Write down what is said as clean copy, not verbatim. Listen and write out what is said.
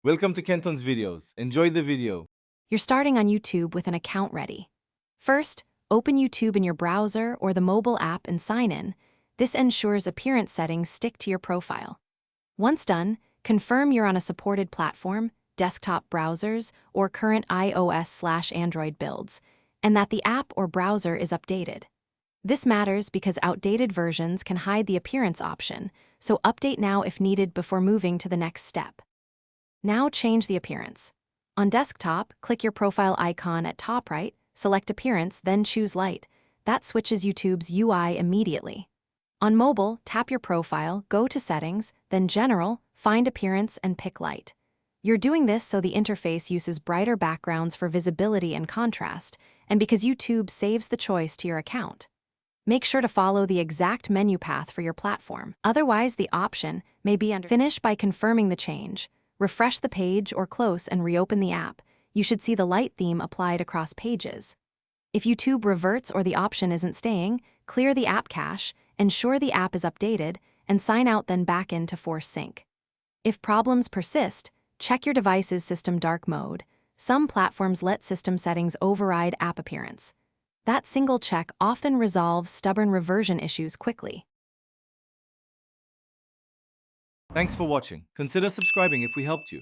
Welcome to Kenton's videos. Enjoy the video. You're starting on YouTube with an account ready. First, open YouTube in your browser or the mobile app and sign in. This ensures appearance settings stick to your profile. Once done, confirm you're on a supported platform, desktop browsers, or current iOS/Android builds, and that the app or browser is updated. This matters because outdated versions can hide the appearance option, so update now if needed before moving to the next step. Now change the appearance. On desktop, click your profile icon at top right, select Appearance, then choose Light. That switches YouTube's UI immediately. On mobile, tap your profile, go to Settings, then General, find Appearance, and pick Light. You're doing this so the interface uses brighter backgrounds for visibility and contrast, and because YouTube saves the choice to your account. Make sure to follow the exact menu path for your platform. Otherwise, the option may be under Finish by confirming the change. Refresh the page or close and reopen the app. You should see the light theme applied across pages. If YouTube reverts or the option isn't staying, clear the app cache, ensure the app is updated, and sign out then back in to force sync. If problems persist, check your device's system dark mode. Some platforms let system settings override app appearance. That single check often resolves stubborn reversion issues quickly. Thanks for watching. Consider subscribing if we helped you.